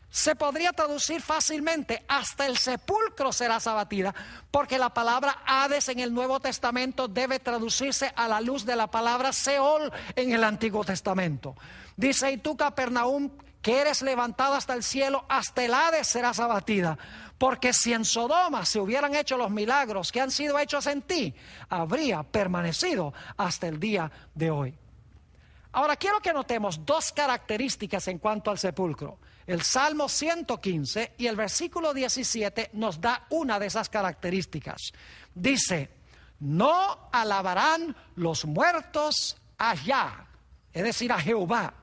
Se podría traducir fácilmente, hasta el sepulcro serás abatida, porque la palabra Hades en el Nuevo Testamento debe traducirse a la luz de la palabra Seol en el Antiguo Testamento. Dice, y tú Capernaum, que eres levantada hasta el cielo, hasta el Hades serás abatida. Porque si en Sodoma se hubieran hecho los milagros que han sido hechos en ti, habría permanecido hasta el día de hoy. Ahora quiero que notemos dos características en cuanto al sepulcro. El Salmo 115 y el versículo 17 nos da una de esas características. Dice, no alabarán los muertos a Yah, es decir, a Jehová,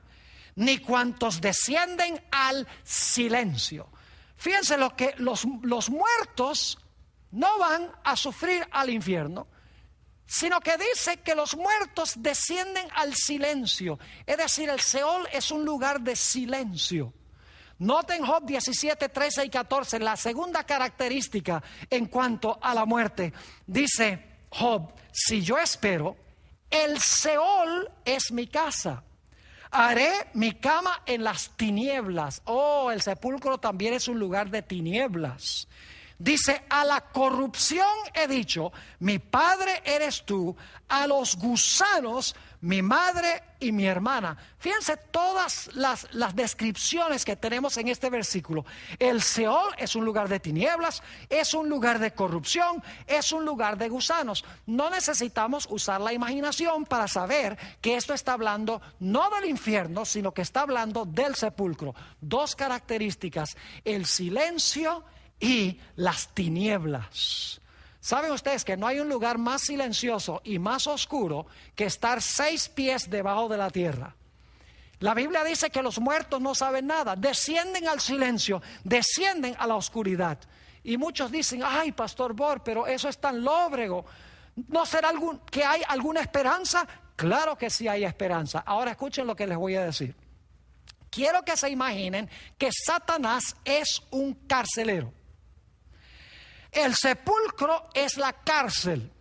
ni cuantos descienden al silencio. Fíjense lo que los muertos no van a sufrir al infierno, sino que dice que los muertos descienden al silencio. Es decir, el Seol es un lugar de silencio. Noten Job 17, 13 y 14, la segunda característica en cuanto a la muerte. Dice Job, si yo espero, el Seol es mi casa. Haré mi cama en las tinieblas. Oh, el sepulcro también es un lugar de tinieblas. Dice, a la corrupción he dicho, mi padre eres tú, a los gusanos, mi madre y mi hermana. Fíjense todas las descripciones que tenemos en este versículo. El Seol es un lugar de tinieblas, es un lugar de corrupción, es un lugar de gusanos. No necesitamos usar la imaginación para saber que esto está hablando no del infierno, sino que está hablando del sepulcro. Dos características, el silencio y las tinieblas. ¿Saben ustedes que no hay un lugar más silencioso y más oscuro que estar 6 pies debajo de la tierra? La Biblia dice que los muertos no saben nada, descienden al silencio, descienden a la oscuridad. Y muchos dicen, ay, Pastor Bor, pero eso es tan lóbrego. ¿No será que hay alguna esperanza? Claro que sí hay esperanza. Ahora escuchen lo que les voy a decir. Quiero que se imaginen que Satanás es un carcelero. El sepulcro es la cárcel.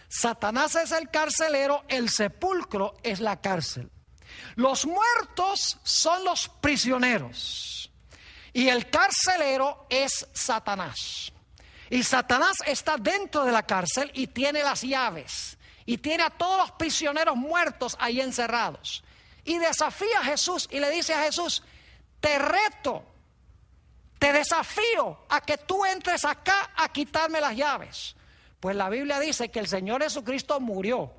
Satanás es el carcelero, el sepulcro es la cárcel. Los muertos son los prisioneros y el carcelero es Satanás. Y Satanás está dentro de la cárcel y tiene las llaves y tiene a todos los prisioneros muertos ahí encerrados. Y desafía a Jesús y le dice a Jesús: te reto, te desafío a que tú entres acá a quitarme las llaves. Pues la Biblia dice que el Señor Jesucristo murió,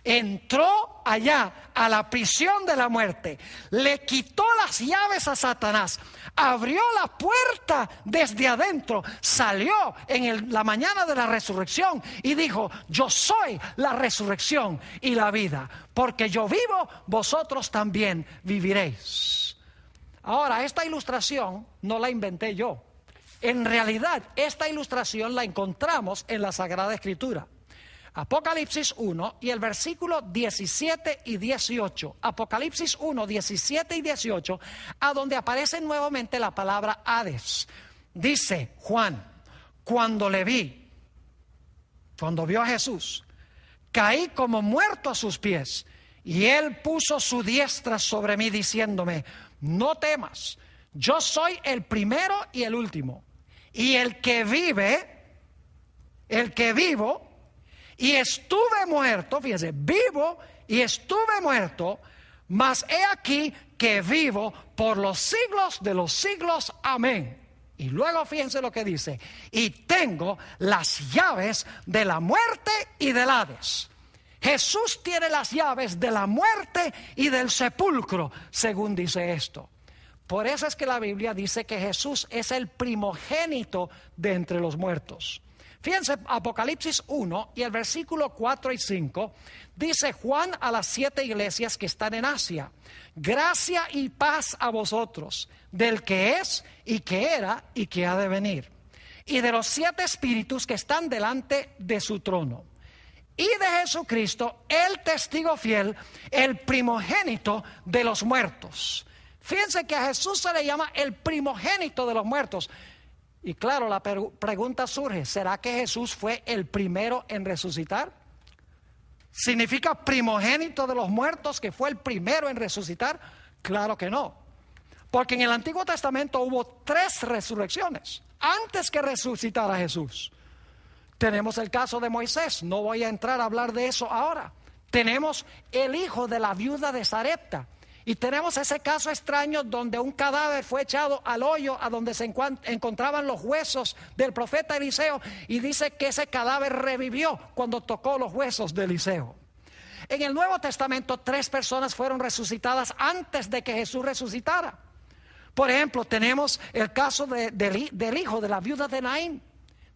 entró allá a la prisión de la muerte, le quitó las llaves a Satanás, abrió la puerta desde adentro, salió en la mañana de la resurrección y dijo: yo soy la resurrección y la vida, porque yo vivo, vosotros también viviréis. Ahora, esta ilustración no la inventé yo. En realidad, esta ilustración la encontramos en la Sagrada Escritura. Apocalipsis 1 y el versículo 17 y 18. Apocalipsis 1, 17 y 18, a donde aparece nuevamente la palabra Hades. Dice Juan: cuando vio a Jesús, caí como muerto a sus pies, y él puso su diestra sobre mí diciéndome: no temas, yo soy el primero y el último, y el que vivo, y estuve muerto, fíjense, vivo y estuve muerto, mas he aquí que vivo por los siglos de los siglos, amén. Y luego fíjense lo que dice: y tengo las llaves de la muerte y del Hades. Jesús tiene las llaves de la muerte y del sepulcro, según dice esto. Por eso es que la Biblia dice que Jesús es el primogénito de entre los muertos. Fíjense, Apocalipsis 1 y el versículo 4 y 5, dice Juan a las 7 iglesias que están en Asia: gracia y paz a vosotros, del que es y que era y que ha de venir, y de los 7 espíritus que están delante de su trono, y de Jesucristo, el testigo fiel, el primogénito de los muertos. Fíjense que a Jesús se le llama el primogénito de los muertos. Y claro, la pregunta surge: ¿será que Jesús fue el primero en resucitar? ¿Significa primogénito de los muertos que fue el primero en resucitar? Claro que no. Porque en el Antiguo Testamento hubo 3 resurrecciones antes que resucitara Jesús. Tenemos el caso de Moisés, no voy a entrar a hablar de eso ahora. Tenemos el hijo de la viuda de Sarepta. Y tenemos ese caso extraño donde un cadáver fue echado al hoyo a donde se encontraban los huesos del profeta Eliseo, y dice que ese cadáver revivió cuando tocó los huesos de Eliseo. En el Nuevo Testamento 3 personas fueron resucitadas antes de que Jesús resucitara. Por ejemplo, tenemos el caso del hijo de la viuda de Naín.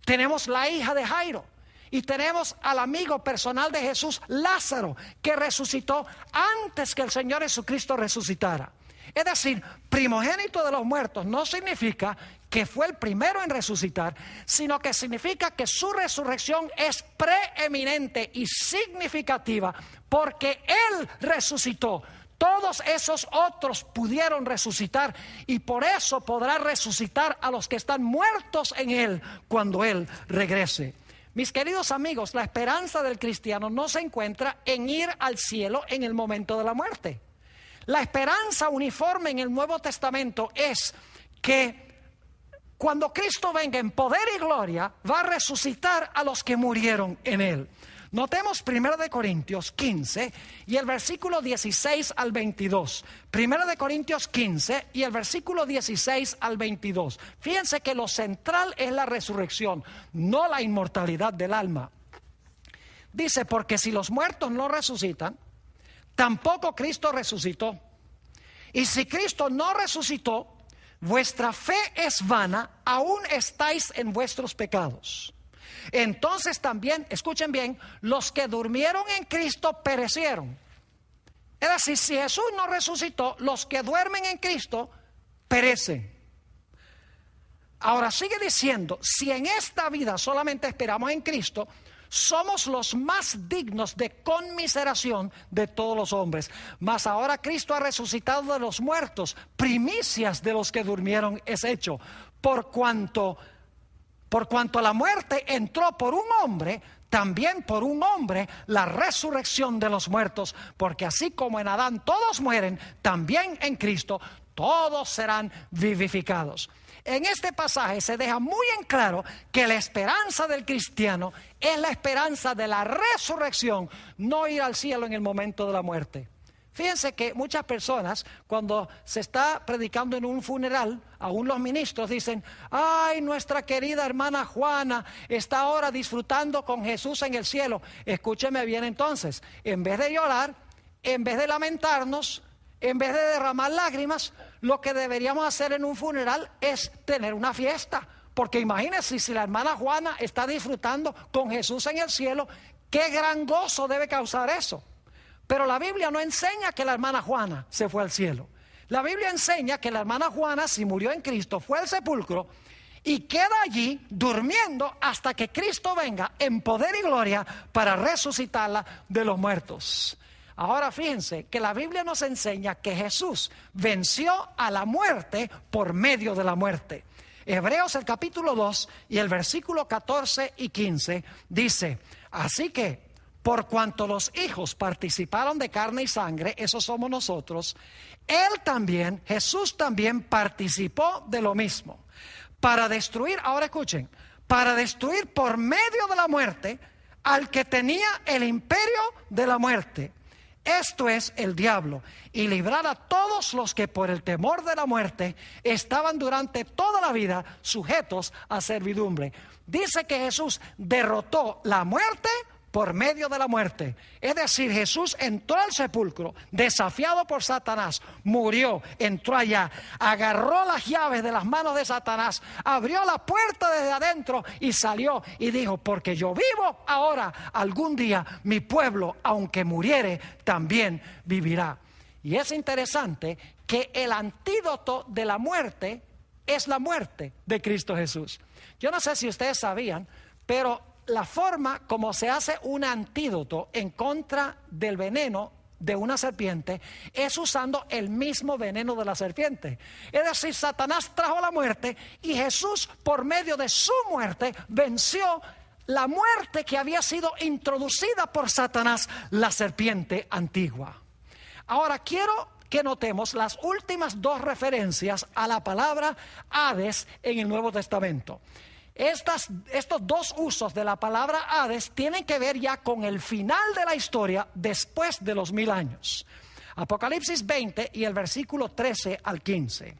Tenemos la hija de Jairo. Y tenemos al amigo personal de Jesús, Lázaro, que resucitó antes que el Señor Jesucristo resucitara. Es decir, primogénito de los muertos no significa que fue el primero en resucitar, sino que significa que su resurrección es preeminente y significativa porque Él resucitó. Todos esos otros pudieron resucitar, y por eso podrá resucitar a los que están muertos en Él cuando Él regrese. Mis queridos amigos, la esperanza del cristiano no se encuentra en ir al cielo en el momento de la muerte. La esperanza uniforme en el Nuevo Testamento es que cuando Cristo venga en poder y gloria, va a resucitar a los que murieron en Él. Notemos 1 Corintios 15 y el versículo 16 al 22. 1 Corintios 15 y el versículo 16 al 22. Fíjense que lo central es la resurrección, no la inmortalidad del alma. Dice: porque si los muertos no resucitan, tampoco Cristo resucitó. Y si Cristo no resucitó, vuestra fe es vana, aún estáis en vuestros pecados. Entonces también, escuchen bien, los que durmieron en Cristo perecieron. Es decir, si Jesús no resucitó, los que duermen en Cristo perecen. Ahora sigue diciendo: si en esta vida solamente esperamos en Cristo, somos los más dignos de conmiseración de todos los hombres. Mas ahora Cristo ha resucitado de los muertos, primicias de los que durmieron es hecho. Por cuanto la muerte entró por un hombre, también por un hombre la resurrección de los muertos. Porque así como en Adán todos mueren, también en Cristo todos serán vivificados. En este pasaje se deja muy en claro que la esperanza del cristiano es la esperanza de la resurrección, no ir al cielo en el momento de la muerte. Fíjense que muchas personas, cuando se está predicando en un funeral, aún los ministros dicen: ay, nuestra querida hermana Juana está ahora disfrutando con Jesús en el cielo. Escúcheme bien entonces, en vez de llorar, en vez de lamentarnos, en vez de derramar lágrimas, lo que deberíamos hacer en un funeral es tener una fiesta. Porque imagínense, si la hermana Juana está disfrutando con Jesús en el cielo, qué gran gozo debe causar eso. Pero la Biblia no enseña que la hermana Juana se fue al cielo. La Biblia enseña que la hermana Juana, si murió en Cristo, fue al sepulcro y queda allí durmiendo hasta que Cristo venga en poder y gloria para resucitarla de los muertos. Ahora fíjense que la Biblia nos enseña que Jesús venció a la muerte por medio de la muerte. Hebreos el capítulo 2 y el versículo 14 y 15 dice: así que por cuanto los hijos participaron de carne y sangre, esos somos nosotros, Él también, Jesús también participó de lo mismo, para destruir, ahora escuchen, para destruir por medio de la muerte al que tenía el imperio de la muerte, esto es el diablo, y librar a todos los que por el temor de la muerte estaban durante toda la vida sujetos a servidumbre. Dice que Jesús derrotó la muerte por medio de la muerte. Es decir, Jesús entró al sepulcro, desafiado por Satanás, murió, entró allá, agarró las llaves de las manos de Satanás, abrió la puerta desde adentro y salió y dijo: porque yo vivo ahora, algún día mi pueblo, aunque muriere, también vivirá. Y es interesante que el antídoto de la muerte es la muerte de Cristo Jesús. Yo no sé si ustedes sabían, pero la forma como se hace un antídoto en contra del veneno de una serpiente es usando el mismo veneno de la serpiente. Es decir, Satanás trajo la muerte y Jesús, por medio de su muerte, venció la muerte que había sido introducida por Satanás, la serpiente antigua. Ahora quiero que notemos las últimas dos referencias a la palabra Hades en el Nuevo Testamento. Estos dos usos de la palabra Hades tienen que ver ya con el final de la historia después de los 1000 años. Apocalipsis 20 y el versículo 13 al 15.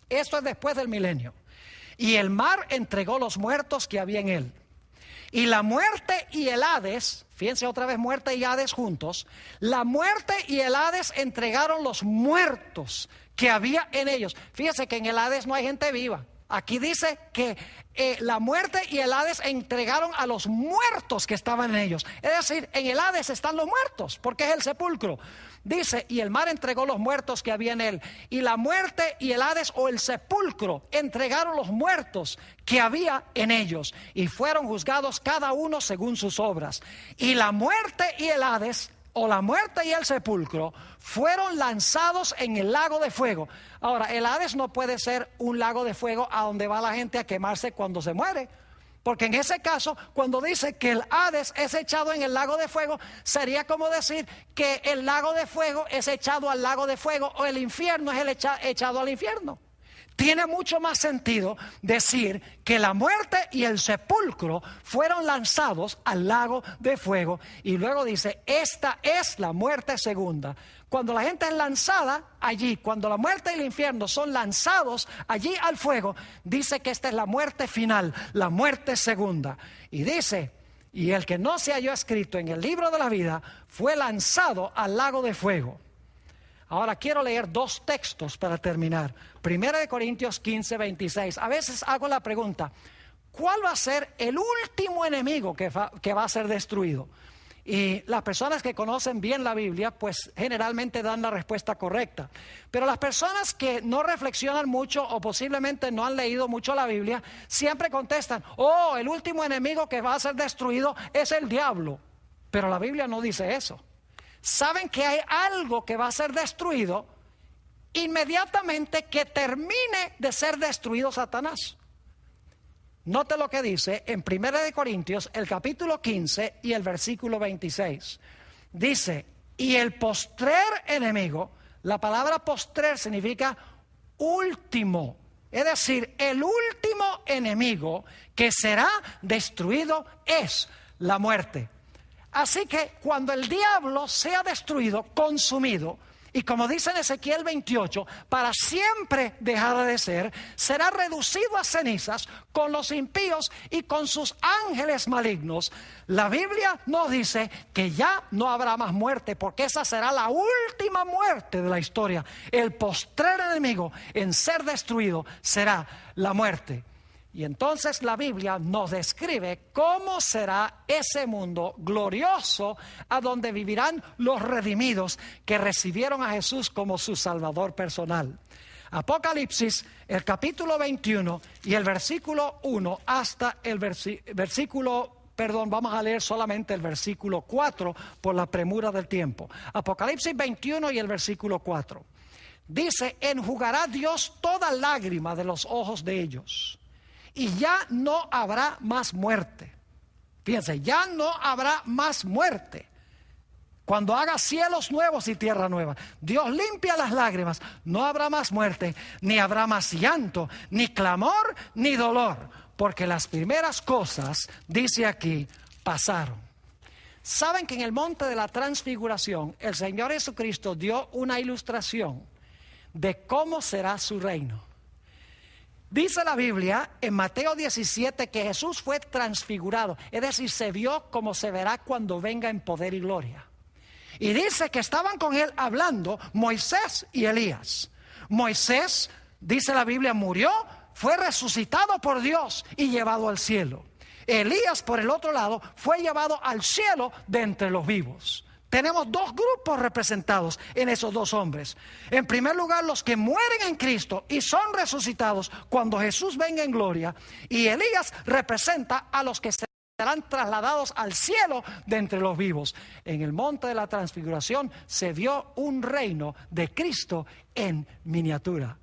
Esto es después del milenio. Y el mar entregó los muertos que había en él. Y la muerte y el Hades, fíjense otra vez, muerte y Hades juntos, la muerte y el Hades entregaron los muertos que había en ellos. Fíjense que en el Hades no hay gente viva. Aquí dice que la muerte y el Hades entregaron a los muertos que estaban en ellos. Es decir, en el Hades están los muertos, porque es el sepulcro. Dice: y el mar entregó los muertos que había en él. Y la muerte y el Hades, o el sepulcro, entregaron los muertos que había en ellos. Y fueron juzgados cada uno según sus obras. Y la muerte y el Hades, o la muerte y el sepulcro, fueron lanzados en el lago de fuego. Ahora, el Hades no puede ser un lago de fuego a donde va la gente a quemarse cuando se muere, porque en ese caso, cuando dice que el Hades es echado en el lago de fuego, sería como decir que el lago de fuego es echado al lago de fuego, o el infierno es echado al infierno. Tiene mucho más sentido decir que la muerte y el sepulcro fueron lanzados al lago de fuego. Y luego dice: esta es la muerte segunda. Cuando la gente es lanzada allí, cuando la muerte y el infierno son lanzados allí al fuego, dice que esta es la muerte final, la muerte segunda. Y dice: y el que no se halló escrito en el libro de la vida fue lanzado al lago de fuego. Ahora quiero leer dos textos para terminar. 1 Corintios 15, 26. A veces hago la pregunta: ¿cuál va a ser el último enemigo que va a ser destruido? Y las personas que conocen bien la Biblia, pues generalmente dan la respuesta correcta. Pero las personas que no reflexionan mucho o posiblemente no han leído mucho la Biblia, siempre contestan, oh, el último enemigo que va a ser destruido es el diablo. Pero la Biblia no dice eso. Saben que hay algo que va a ser destruido inmediatamente que termine de ser destruido Satanás. Note lo que dice en 1 Corintios, el capítulo 15 y el versículo 26. Dice, y el postrer enemigo, la palabra postrer significa último. Es decir, el último enemigo que será destruido es la muerte. Así que cuando el diablo sea destruido, consumido, y como dice en Ezequiel 28, para siempre dejará de ser, será reducido a cenizas con los impíos y con sus ángeles malignos. La Biblia nos dice que ya no habrá más muerte, porque esa será la última muerte de la historia. El postrer enemigo en ser destruido será la muerte. Y entonces la Biblia nos describe cómo será ese mundo glorioso a donde vivirán los redimidos que recibieron a Jesús como su Salvador personal. Apocalipsis, el capítulo 21 y el versículo 1 hasta el vamos a leer solamente el versículo 4 por la premura del tiempo. Apocalipsis 21 y el versículo 4. Dice, enjugará Dios toda lágrima de los ojos de ellos. Y ya no habrá más muerte. Fíjense, ya no habrá más muerte. Cuando haga cielos nuevos y tierra nueva, Dios limpia las lágrimas. No habrá más muerte, ni habrá más llanto, ni clamor, ni dolor. Porque las primeras cosas, dice aquí, pasaron. Saben que en el monte de la transfiguración, el Señor Jesucristo dio una ilustración de cómo será su reino. Dice la Biblia en Mateo 17 que Jesús fue transfigurado, es decir, se vio como se verá cuando venga en poder y gloria. Y dice que estaban con él hablando Moisés y Elías. Moisés, dice la Biblia, murió, fue resucitado por Dios y llevado al cielo. Elías, por el otro lado, fue llevado al cielo de entre los vivos. Tenemos dos grupos representados en esos dos hombres. En primer lugar, los que mueren en Cristo y son resucitados cuando Jesús venga en gloria. Y Elías representa a los que serán trasladados al cielo de entre los vivos. En el monte de la transfiguración se vio un reino de Cristo en miniatura.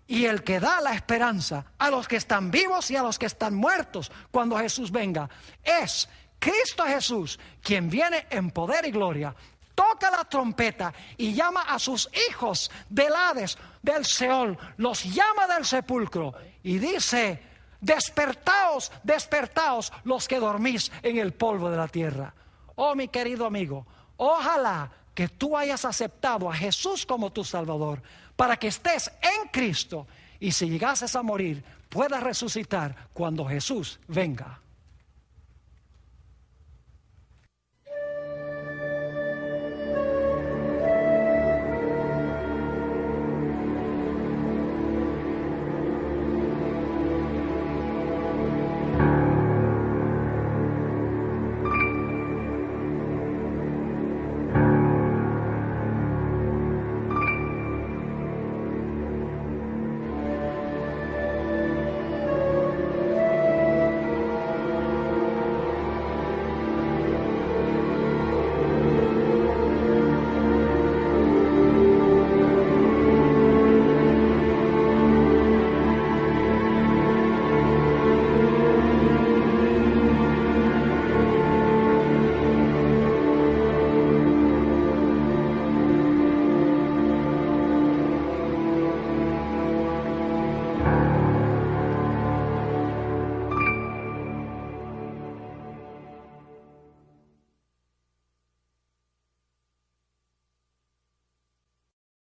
Y el que da la esperanza a los que están vivos y a los que están muertos cuando Jesús venga es Cristo Jesús, quien viene en poder y gloria, toca la trompeta y llama a sus hijos del Hades, del Seol, los llama del sepulcro y dice, despertaos, despertaos los que dormís en el polvo de la tierra. Oh, mi querido amigo, ojalá que tú hayas aceptado a Jesús como tu Salvador, para que estés en Cristo y si llegases a morir, puedas resucitar cuando Jesús venga.